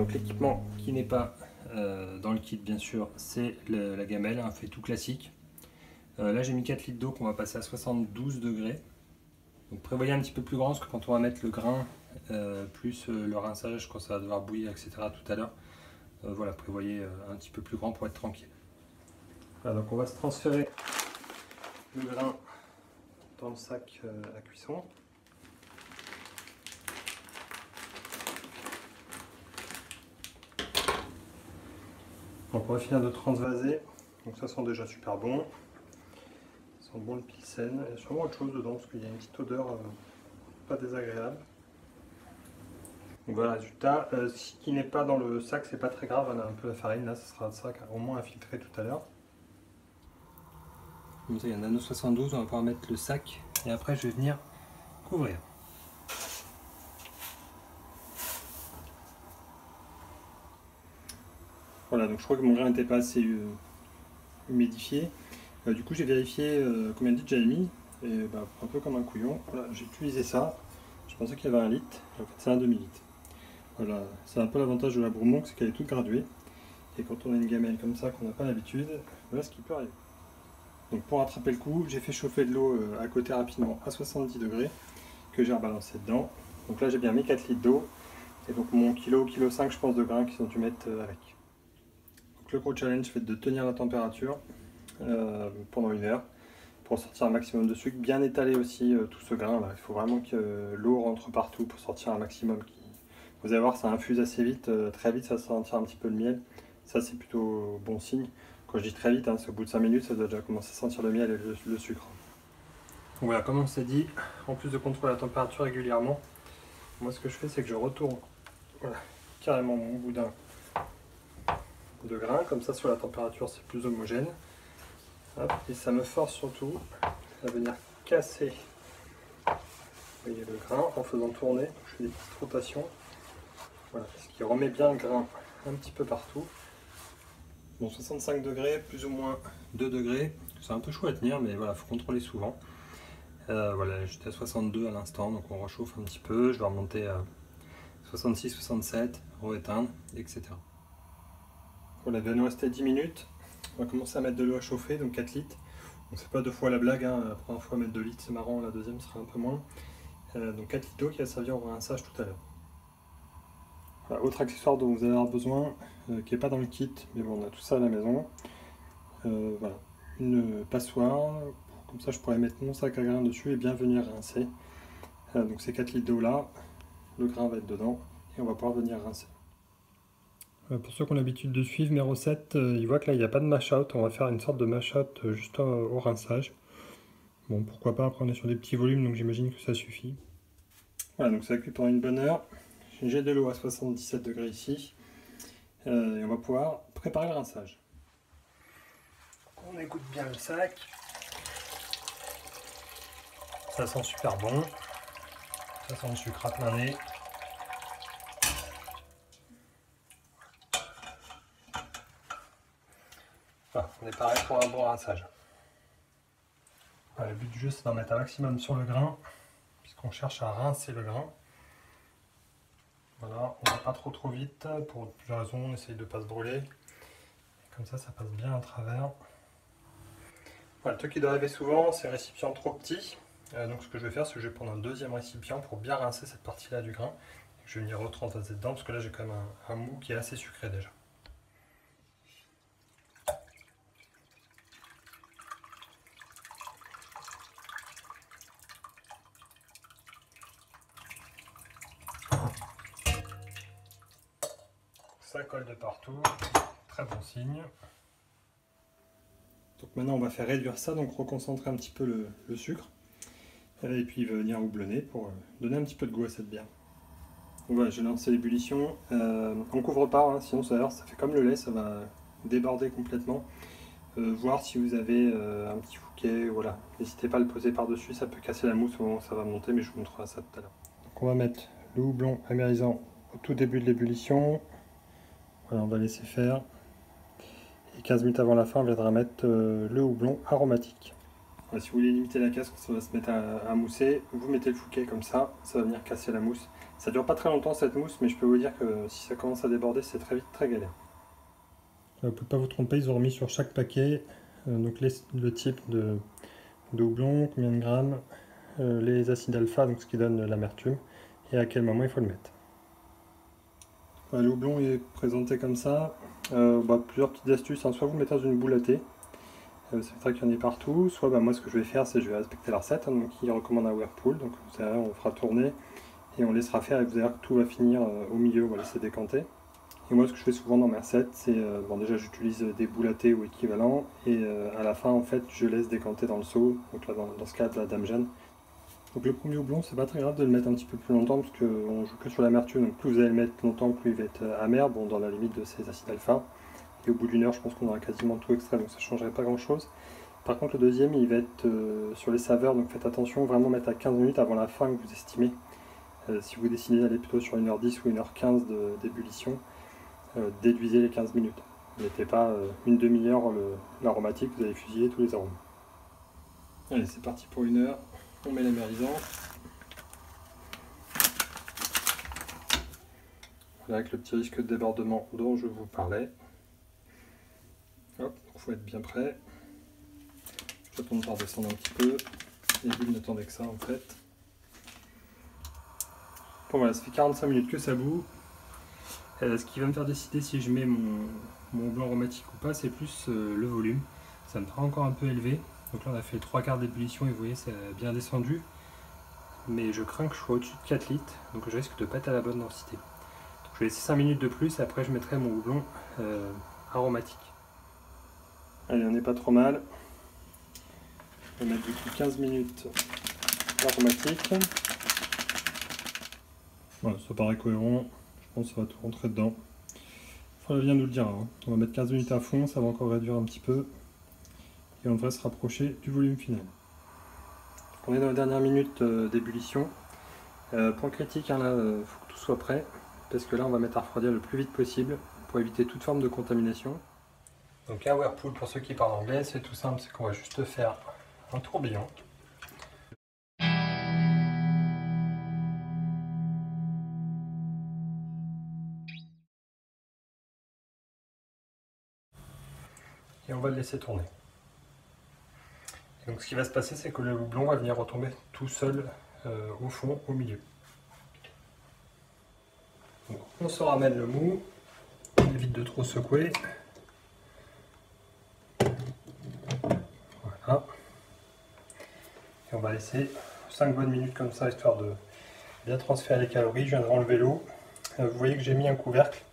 donc l'équipement qui n'est pas dans le kit, bien sûr, c'est la gamelle, un fait tout classique. Là, j'ai mis 4 litres d'eau qu'on va passer à 72 degrés. Donc prévoyez un petit peu plus grand, parce que quand on va mettre le grain, plus le rinçage, quand ça va devoir bouillir, etc. tout à l'heure, voilà, prévoyez un petit peu plus grand pour être tranquille. Voilà, donc on va se transférer le grain dans le sac à cuisson. Donc on va finir de transvaser. Donc ça sent déjà super bon. Ça sent bon le pilsen. Il y a sûrement autre chose dedans parce qu'il y a une petite odeur pas désagréable. Donc voilà, résultat. Ce qui n'est pas dans le sac, c'est pas très grave. On a un peu la farine là, ça sera ça au moins infiltré tout à l'heure. Comme ça, il y a un nano 72. On va pouvoir mettre le sac et après je vais venir couvrir. Voilà, donc je crois que mon grain n'était pas assez humidifié. Du coup, j'ai vérifié combien de litres j'avais mis. Et un peu comme un couillon, voilà, j'ai utilisé ça. Je pensais qu'il y avait 1 litre. En fait, c'est un demi-litre. Voilà, c'est un peu l'avantage de la Broomonk, c'est qu'elle est toute graduée. Et quand on a une gamelle comme ça qu'on n'a pas l'habitude, voilà ce qui peut arriver. Donc pour rattraper le coup, j'ai fait chauffer de l'eau à côté rapidement à 70 degrés que j'ai rebalancé dedans. Donc là, j'ai bien mis 4 litres d'eau. Et donc mon kilo 5 je pense de grains qu'ils ont dû mettre avec. Donc le gros challenge fait de tenir la température pendant 1 heure pour sortir un maximum de sucre, bien étaler aussi tout ce grain là. Il faut vraiment que l'eau rentre partout pour sortir un maximum. Vous allez voir, ça infuse assez vite, très vite ça sentira un petit peu le miel. Ça c'est plutôt bon signe. Quand je dis très vite, c'est au bout de 5 minutes, ça doit déjà commencer à sentir le miel et le sucre. Donc voilà, comme on s'est dit, en plus de contrôler la température régulièrement, moi ce que je fais c'est que je retourne carrément mon boudin de grain, comme ça sur la température c'est plus homogène. Hop, et ça me force surtout à venir casser, vous voyez, le grain en faisant tourner. Je fais des petites rotations, voilà, ce qui remet bien le grain un petit peu partout. Bon, 65 degrés, plus ou moins 2 degrés, c'est un peu chaud à tenir, mais voilà, il faut contrôler souvent. Voilà, j'étais à 62 à l'instant, donc on rechauffe un petit peu, je vais remonter à 66, 67, rééteindre, etc. Voilà, il va nous rester 10 minutes. On va commencer à mettre de l'eau à chauffer, donc 4 litres. Donc c'est pas 2 fois la blague, hein. La première fois mettre 2 litres c'est marrant, la deuxième sera un peu moins. Donc 4 litres d'eau qui va servir au rinçage tout à l'heure. Voilà, autre accessoire dont vous allez avoir besoin, qui n'est pas dans le kit, mais bon on a tout ça à la maison. Voilà, une passoire, comme ça je pourrais mettre mon sac à grains dessus et bien venir rincer. Donc ces 4 litres d'eau là, le grain va être dedans et on va pouvoir venir rincer. Pour ceux qui ont l'habitude de suivre mes recettes, ils voient que là il n'y a pas de mash-out. On va faire une sorte de mash-out juste au rinçage. Bon, pourquoi pas, après on est sur des petits volumes, donc j'imagine que ça suffit. Voilà, donc ça cuit pendant une bonne heure. J'ai de l'eau à 77 degrés ici. Et on va pouvoir préparer le rinçage. On égoutte bien le sac. Ça sent super bon. Ça sent le sucre à plein nez. Voilà, on est pareil pour un bon rinçage. Voilà, le but du jeu c'est d'en mettre un maximum sur le grain, puisqu'on cherche à rincer le grain. Voilà, on va pas trop vite, pour plusieurs raisons, on essaye de ne pas se brûler. Et comme ça passe bien à travers. Voilà, le truc qui doit arriver souvent, c'est un récipient trop petit. Donc ce que je vais faire, c'est que je vais prendre un deuxième récipient pour bien rincer cette partie-là du grain. Je vais venir retransvaser dedans, parce que là j'ai quand même un mou qui est assez sucré déjà. Ça colle de partout, très bon signe. Donc maintenant on va faire réduire ça, donc reconcentrer un petit peu le sucre. Et puis venir houblonner pour donner un petit peu de goût à cette bière. Donc voilà, j'ai lancé l'ébullition. On couvre pas, hein, sinon ça fait comme le lait, ça va déborder complètement. Voir si vous avez un petit fouquet, voilà. N'hésitez pas à le poser par-dessus, ça peut casser la mousse au moment où ça va monter, mais je vous montrerai ça tout à l'heure. Donc on va mettre le houblon amérisant au tout début de l'ébullition. Voilà, on va laisser faire. Et 15 minutes avant la fin, on viendra mettre le houblon aromatique. Si vous voulez limiter la casse quand ça va se mettre à mousser, vous mettez le Fouquet comme ça va venir casser la mousse. Ça dure pas très longtemps cette mousse, mais je peux vous dire que si ça commence à déborder, c'est très vite très galère. Vous ne pouvez pas vous tromper, ils ont remis sur chaque paquet donc le type de houblon, combien de grammes, les acides alpha, donc ce qui donne l'amertume, et à quel moment il faut le mettre. Le houblon est présenté comme ça. Plusieurs petites astuces, hein. Soit vous le mettez dans une boule à thé, c'est vrai qu'il y en a partout, soit moi ce que je vais faire c'est que je vais respecter la recette, hein, donc il recommande un whirlpool, donc vous savez, on fera tourner et on laissera faire et vous allez voir que tout va finir au milieu, on va laisser décanter. Et moi ce que je fais souvent dans mes recettes c'est, déjà j'utilise des boules à thé ou équivalent et à la fin en fait je laisse décanter dans le seau, donc là dans ce cas de la Dame Jeanne. Donc le premier houblon c'est pas très grave de le mettre un petit peu plus longtemps parce qu'on joue que sur l'amertume, donc plus vous allez le mettre longtemps plus il va être amer, bon dans la limite de ces acides alpha. Et au bout d'une heure, je pense qu'on aura quasiment tout extrait, donc ça ne changerait pas grand chose. Par contre, le deuxième, il va être sur les saveurs, donc faites attention, vraiment mettre à 15 minutes avant la fin que vous estimez. Si vous décidez d'aller plutôt sur 1h10 ou 1h15 d'ébullition, déduisez les 15 minutes. Ne mettez pas une demi-heure l'aromatique, vous allez fusiller tous les arômes. Allez, c'est parti pour 1 heure, on met l'amérisant. Voilà, avec le petit risque de débordement dont je vous parlais. Hop, il faut être bien prêt. J'attends de redescendre un petit peu. Les bulles n'attendaient que ça en fait. Bon voilà, ça fait 45 minutes que ça bout. Ce qui va me faire décider si je mets mon blanc aromatique ou pas, c'est plus le volume. Ça me paraît encore un peu élevé. Donc là on a fait 3/4 d'ébullition et vous voyez, ça a bien descendu. Mais je crains que je sois au-dessus de 4 litres, donc je risque de pas être à la bonne densité. Donc je vais laisser 5 minutes de plus et après je mettrai mon houblon aromatique. Allez, on n'est pas trop mal. On va mettre du coup 15 minutes d'aromatique. Voilà, ça paraît cohérent. Je pense que ça va tout rentrer dedans. Flavien nous le dira. Hein. On va mettre 15 minutes à fond, ça va encore réduire un petit peu. Et on devrait se rapprocher du volume final. Donc on est dans la dernière minute d'ébullition. Point critique, hein, là, faut que tout soit prêt. Parce que là, on va mettre à refroidir le plus vite possible pour éviter toute forme de contamination. Donc un whirlpool, pour ceux qui parlent anglais, c'est tout simple, c'est qu'on va juste faire un tourbillon. Et on va le laisser tourner. Et donc ce qui va se passer, c'est que le houblon va venir retomber tout seul au fond, au milieu. Donc, on se ramène le mou, on évite de trop secouer. Voilà. Et on va laisser 5 bonnes minutes comme ça, histoire de bien transférer les calories. Je viens de enlever l'eau. Vous voyez que j'ai mis un couvercle.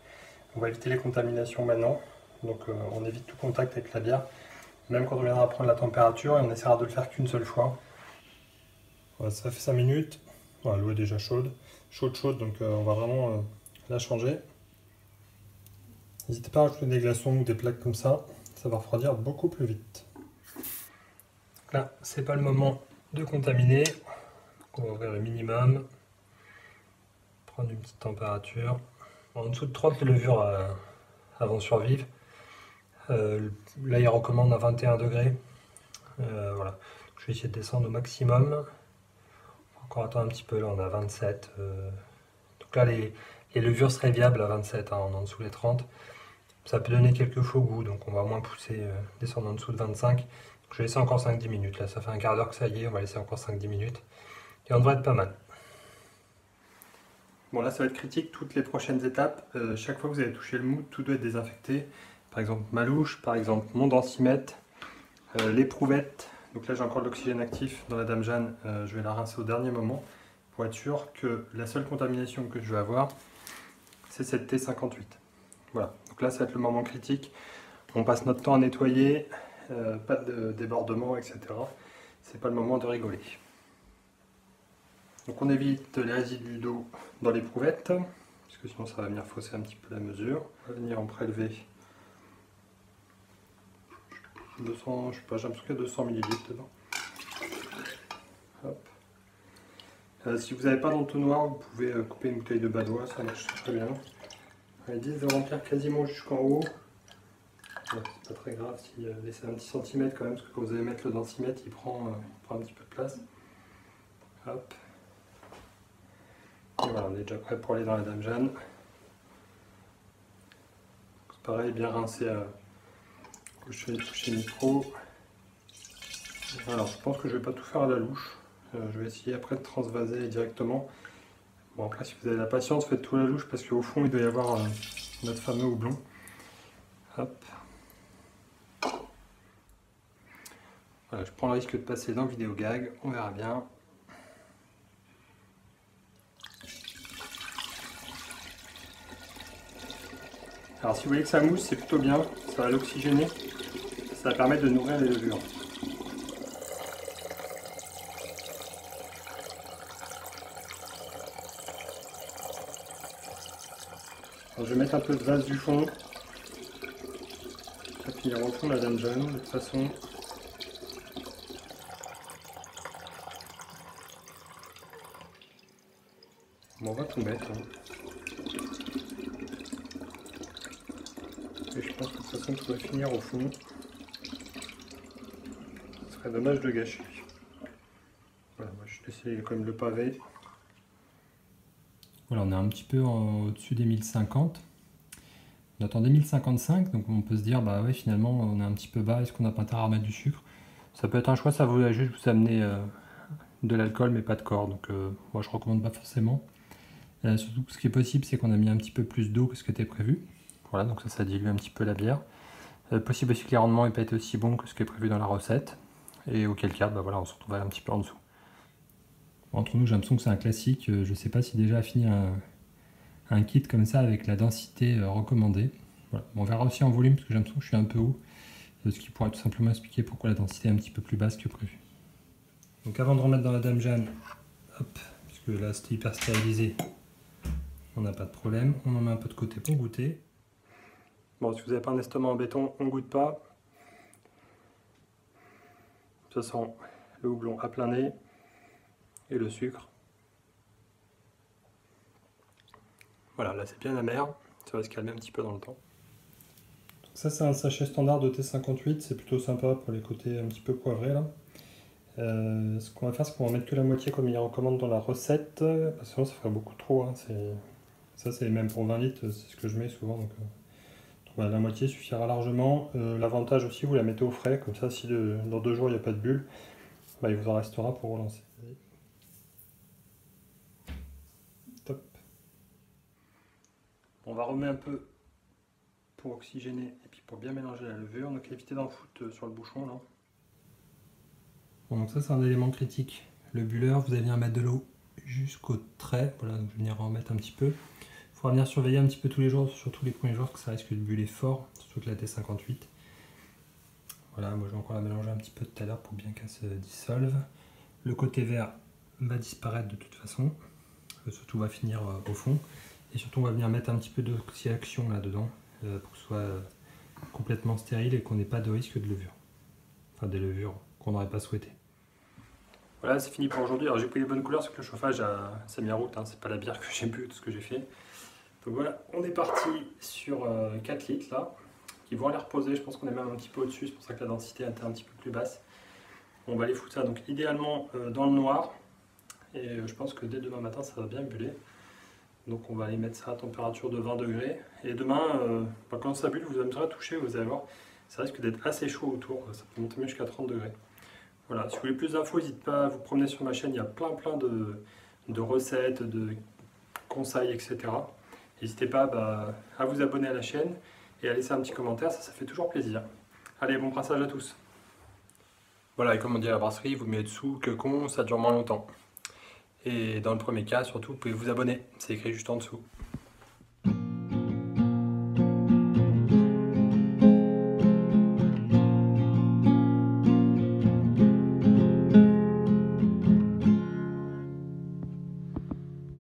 On va éviter les contaminations maintenant. Donc on évite tout contact avec la bière. Même quand on viendra prendre la température, et on essaiera de le faire qu'une seule fois. Voilà, ça fait 5 minutes. Voilà, l'eau est déjà chaude. Chaude, donc on va vraiment la changer. N'hésitez pas à rajouter des glaçons ou des plaques comme ça va refroidir beaucoup plus vite. Donc là, c'est pas le moment de contaminer. On va ouvrir le minimum. Prendre une petite température. En dessous de 30, les levures vont survivre. Là, il recommande à 21 degrés. Voilà. Je vais essayer de descendre au maximum. On va encore attendre un petit peu, là on est à 27. Donc là, les levures seraient viables à 27, hein, en dessous des 30. Ça peut donner quelques faux goûts, donc on va au moins pousser, descendre en dessous de 25. Donc je vais laisser encore 5-10 minutes. Là, ça fait un quart d'heure que ça y est, on va laisser encore 5-10 minutes. Et on devrait être pas mal. Bon, là, ça va être critique, toutes les prochaines étapes. Chaque fois que vous allez toucher le mou, tout doit être désinfecté. Par exemple, ma louche, par exemple, mon densimètre, l'éprouvette. Donc là, j'ai encore de l'oxygène actif dans la Dame Jeanne. Je vais la rincer au dernier moment pour être sûr que la seule contamination que je vais avoir, c'est cette T58. Voilà, donc là, ça va être le moment critique. On passe notre temps à nettoyer, pas de débordement, etc. C'est pas le moment de rigoler. Donc on évite les résidus d'eau dans l'éprouvette, parce que sinon ça va venir fausser un petit peu la mesure. On va venir en prélever 200, je sais pas, j'ai l'impression qu'il y a 200 ml dedans. Hop. Si vous n'avez pas d'entonnoir, vous pouvez couper une bouteille de badois, ça marche très bien. Ils disent de remplir quasiment jusqu'en haut. C'est pas très grave si laissez un petit centimètre quand même, parce que quand vous allez mettre le densimètre, il prend un petit peu de place. Hop. Et voilà, on est déjà prêt pour aller dans la Dame Jeanne. C'est pareil, bien rincé à coucher micro. Alors je pense que je vais pas tout faire à la louche. Je vais essayer après de transvaser directement. Bon, après si vous avez la patience, faites tout à la louche parce qu'au fond il doit y avoir notre fameux houblon. Hop. Voilà, je prends le risque de passer dans vidéo gag, on verra bien. Alors si vous voyez que ça mousse, c'est plutôt bien, ça va l'oxygéner, ça va permettre de nourrir les levures. Alors, je vais mettre un peu de vase du fond, ça finira au fond la Dame Jeanne, de toute façon. Bon, on va tout mettre. Et je pense que de toute façon tout va finir au fond. Ce serait dommage de gâcher. Voilà, moi je vais essayer quand même le pavé. Voilà, on est un petit peu au-dessus des 1050. On attend des 1055, donc on peut se dire, bah ouais, finalement on est un petit peu bas, est-ce qu'on n'a pas intérêt à remettre du sucre? Ça peut être un choix, ça va juste vous amener de l'alcool mais pas de corps, donc moi je recommande pas forcément. Surtout que ce qui est possible, c'est qu'on a mis un petit peu plus d'eau que ce qui était prévu. Voilà, donc ça dilue un petit peu la bière. Possible aussi que les rendements n'aient pas été aussi bons que ce qui est prévu dans la recette. Et auquel cas, bah voilà, on se retrouve un petit peu en dessous. Entre nous, j'ai l'impression que c'est un classique. Je ne sais pas si déjà a fini un kit comme ça avec la densité recommandée. Voilà. On verra aussi en volume parce que j'ai l'impression que je suis un peu haut. Ce qui pourrait tout simplement expliquer pourquoi la densité est un petit peu plus basse que prévu. Donc avant de remettre dans la Dame Jeanne, hop, puisque là c'était hyper stérilisé, on n'a pas de problème. On en met un peu de côté pour goûter. Bon, si vous n'avez pas un estomac en béton, on ne goûte pas. Ça sent le houblon à plein nez et le sucre. Voilà, là c'est bien amer, ça va se calmer un petit peu dans le temps. Donc ça c'est un sachet standard de T58, c'est plutôt sympa pour les côtés un petit peu poivrés là. Ce qu'on va faire, c'est qu'on va mettre que la moitié comme il recommande dans la recette, parce que sinon ça ferait beaucoup trop. Hein. Ça c'est même pour 20 litres, c'est ce que je mets souvent. Donc voilà, la moitié suffira largement. L'avantage aussi, vous la mettez au frais, comme ça si dans 2 jours il n'y a pas de bulle, bah, il vous en restera pour relancer. Top. On va remettre un peu pour oxygéner et puis pour bien mélanger la levure. Donc évitez d'en foutre sur le bouchon là. Bon, donc ça c'est un élément critique. Le bulleur, vous allez venir mettre de l'eau jusqu'au trait. Voilà, donc je vais venir en mettre un petit peu. Il faudra venir surveiller un petit peu tous les jours, surtout les premiers jours, parce que ça risque de buller fort, surtout que la T58. Voilà, moi je vais encore la mélanger un petit peu tout à l'heure pour bien qu'elle se dissolve. Le côté vert va disparaître de toute façon. Surtout va finir au fond. Et surtout on va venir mettre un petit peu d'oxydation là-dedans pour que ce soit complètement stérile et qu'on n'ait pas de risque de levure. Enfin des levures qu'on n'aurait pas souhaité. Voilà, c'est fini pour aujourd'hui. Alors j'ai pris les bonnes couleurs parce que le chauffage s'est mis en route, hein. C'est pas la bière que j'ai bu, tout ce que j'ai fait. Donc voilà, on est parti sur 4 litres là, qui vont aller reposer. Je pense qu'on est même un petit peu au-dessus, c'est pour ça que la densité était un petit peu plus basse. On va aller foutre ça donc idéalement dans le noir. Et je pense que dès demain matin ça va bien buller. Donc on va aller mettre ça à température de 20 degrés. Et demain, quand ça bulle, vous aimeriez toucher, vous allez voir, ça risque d'être assez chaud autour. Ça peut monter jusqu'à 30 degrés. Voilà, si vous voulez plus d'infos, n'hésitez pas à vous promener sur ma chaîne. Il y a plein de recettes, de conseils, etc. N'hésitez pas à vous abonner à la chaîne et à laisser un petit commentaire, ça fait toujours plaisir. Allez, bon brassage à tous. Voilà, et comme on dit à la brasserie, vous mettez dessous que con, ça dure moins longtemps. Et dans le premier cas, surtout, vous pouvez vous abonner, c'est écrit juste en dessous.